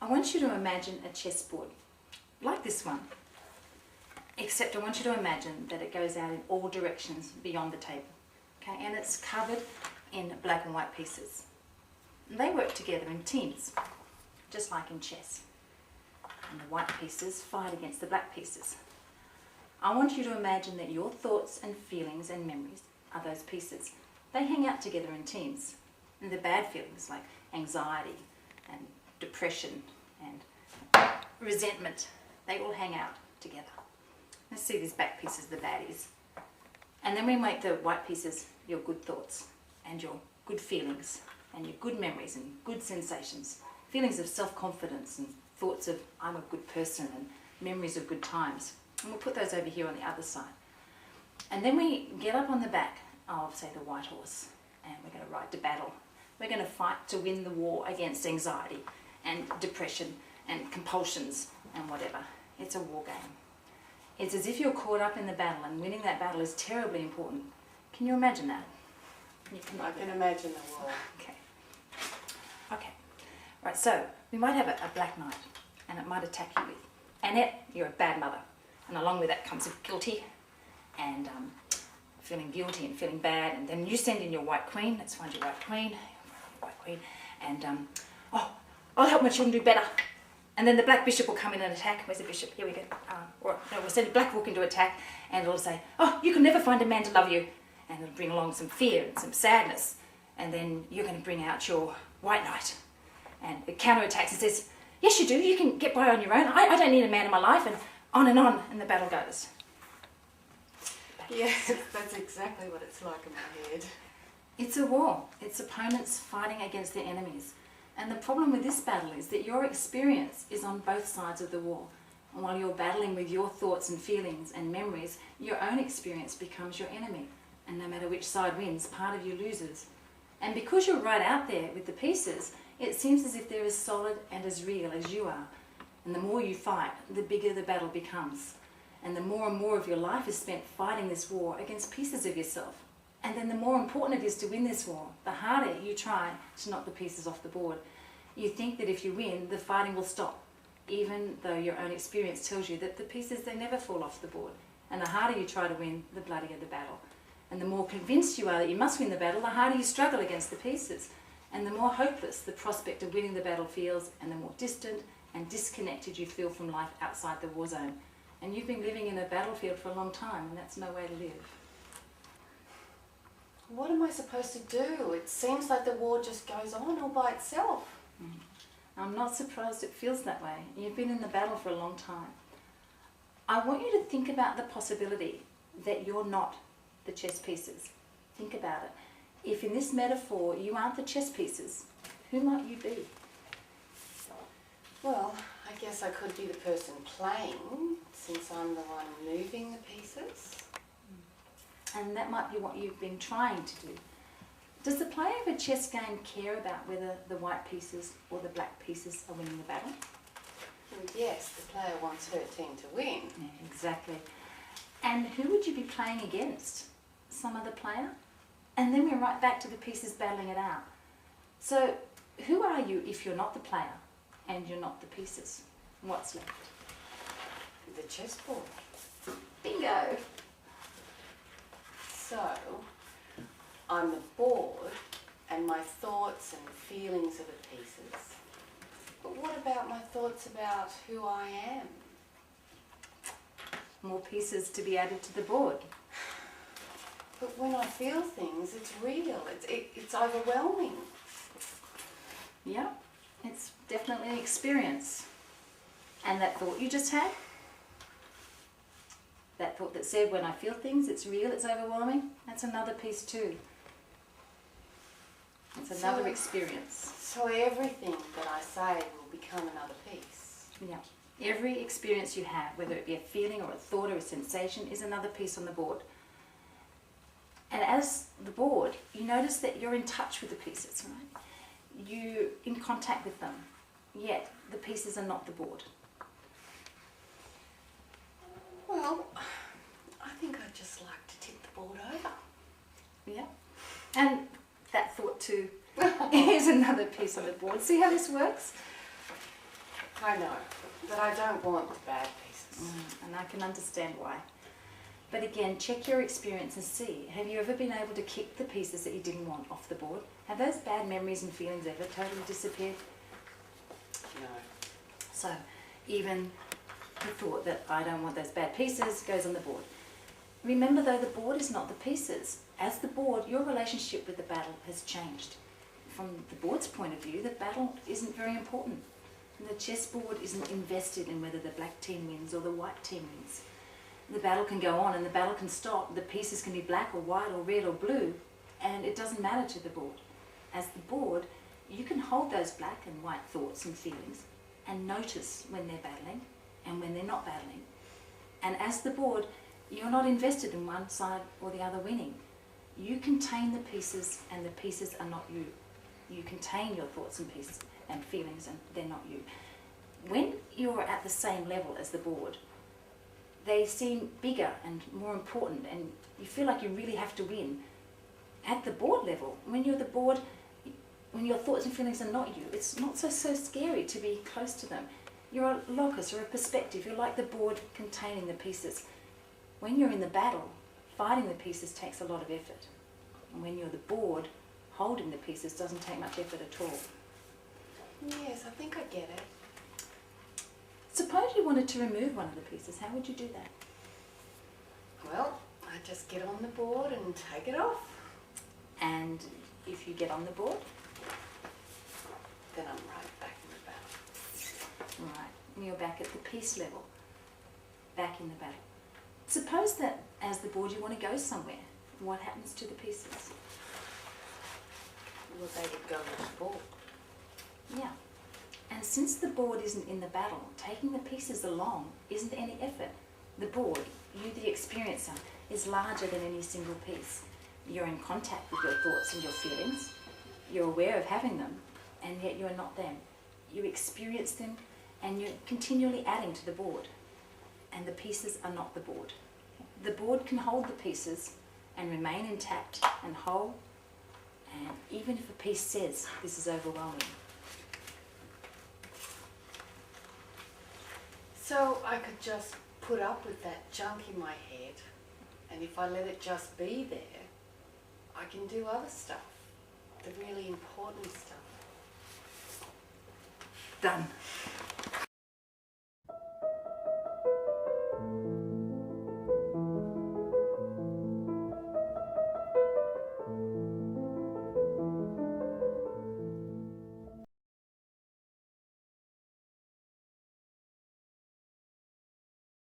I want you to imagine a chessboard, like this one, except I want you to imagine that it goes out in all directions beyond the table, okay? And it's covered in black and white pieces. And they work together in teams, just like in chess. And the white pieces fight against the black pieces. I want you to imagine that your thoughts and feelings and memories are those pieces. They hang out together in teams. And the bad feelings like anxiety and depression and resentment, they all hang out together. Let's see these back pieces, the baddies. And then we make the white pieces your good thoughts and your good feelings and your good memories and good sensations. Feelings of self-confidence and thoughts of I'm a good person and memories of good times. And we'll put those over here on the other side. And then we get up on the back of, say, the white horse, and we're going to ride to battle. We're going to fight to win the war against anxiety and depression and compulsions and whatever. It's a war game. It's as if you're caught up in the battle, and winning that battle is terribly important. Can you imagine that? I can imagine the war. Okay. Okay. Right, so we might have a black knight, and it might attack you with, Annette, you're a bad mother. And along with that comes guilty, and feeling guilty and feeling bad. And then you send in your white queen. Let's find your white queen. White queen. And, oh, I'll help my children do better. And then the black bishop will come in and attack. Where's the bishop? Here we go. Or no, we'll send a black rook into attack, and it'll say, oh, you can never find a man to love you. And it'll bring along some fear and some sadness. And then you're going to bring out your white knight. And it counterattacks and says, yes, you do. You can get by on your own. I don't need a man in my life. And on, and the battle goes. Yes, that's exactly what it's like in my head. It's a war. It's opponents fighting against their enemies. And the problem with this battle is that your experience is on both sides of the war. And while you're battling with your thoughts and feelings and memories, your own experience becomes your enemy. And no matter which side wins, part of you loses. And because you're right out there with the pieces, it seems as if they're as solid and as real as you are. And the more you fight, the bigger the battle becomes. And the more of your life is spent fighting this war against pieces of yourself. And then the more important it is to win this war, the harder you try to knock the pieces off the board. You think that if you win, the fighting will stop, even though your own experience tells you that the pieces, they never fall off the board. And the harder you try to win, the bloodier the battle. And the more convinced you are that you must win the battle, the harder you struggle against the pieces. And the more hopeless the prospect of winning the battle feels, and the more distant and disconnected you feel from life outside the war zone. And you've been living in a battlefield for a long time, and that's no way to live. What am I supposed to do? It seems like the war just goes on all by itself. I'm not surprised it feels that way. You've been in the battle for a long time. I want you to think about the possibility that you're not the chess pieces. Think about it. If in this metaphor you aren't the chess pieces, who might you be? Well, I guess I could be the person playing, since I'm the one moving the pieces. And that might be what you've been trying to do. Does the player of a chess game care about whether the white pieces or the black pieces are winning the battle? Well, yes, the player wants her team to win. Yeah, exactly. And who would you be playing against? Some other player? And then we're right back to the pieces battling it out. So who are you if you're not the player and you're not the pieces? What's left? The chessboard. Bingo! So, I'm the board, and my thoughts and feelings are the pieces. But what about my thoughts about who I am? More pieces to be added to the board. But when I feel things, it's real, it's overwhelming. Yeah, it's definitely an experience. And that thought you just had? That thought that said, when I feel things, it's real, it's overwhelming, that's another piece too. It's another experience. So everything that I say will become another piece. Yeah. Every experience you have, whether it be a feeling or a thought or a sensation, is another piece on the board. And as the board, you notice that you're in touch with the pieces, right? You're in contact with them, yet the pieces are not the board. Well, I think I'd just like to tip the board over. Yeah. And that thought too is another piece on the board. See how this works? I know, but I don't want the bad pieces. And I can understand why. But again, check your experience and see, have you ever been able to kick the pieces that you didn't want off the board? Have those bad memories and feelings ever totally disappeared? No. So even the thought that I don't want those bad pieces goes on the board. Remember though, the board is not the pieces. As the board, your relationship with the battle has changed. From the board's point of view, the battle isn't very important. The chessboard isn't invested in whether the black team wins or the white team wins. The battle can go on and the battle can stop. The pieces can be black or white or red or blue, and it doesn't matter to the board. As the board, you can hold those black and white thoughts and feelings and notice when they're battling and when they're not battling. And as the board, you're not invested in one side or the other winning. You contain the pieces and the pieces are not you. You contain your thoughts and pieces and feelings and they're not you. When you're at the same level as the board, they seem bigger and more important and you feel like you really have to win. At the board level, when you're the board, when your thoughts and feelings are not you, it's not so scary to be close to them. You're a locus or a perspective. You're like the board containing the pieces. When you're in the battle, fighting the pieces takes a lot of effort. And when you're the board, holding the pieces doesn't take much effort at all. Yes, I think I get it. Suppose you wanted to remove one of the pieces, how would you do that? Well, I just get on the board and take it off. And if you get on the board? Then I'm right back in the battle. Right, and you're back at the piece level, back in the battle. Suppose that as the board you want to go somewhere. What happens to the pieces? Well, they would go with the board. Yeah. And since the board isn't in the battle, taking the pieces along isn't any effort. The board, you the experiencer, is larger than any single piece. You're in contact with your thoughts and your feelings. You're aware of having them, and yet you're not them. You experience them, and you're continually adding to the board. And the pieces are not the board. The board can hold the pieces and remain intact and whole, and even if a piece says, this is overwhelming. So I could just put up with that junk in my head, and if I let it just be there, I can do other stuff, the really important stuff. Done.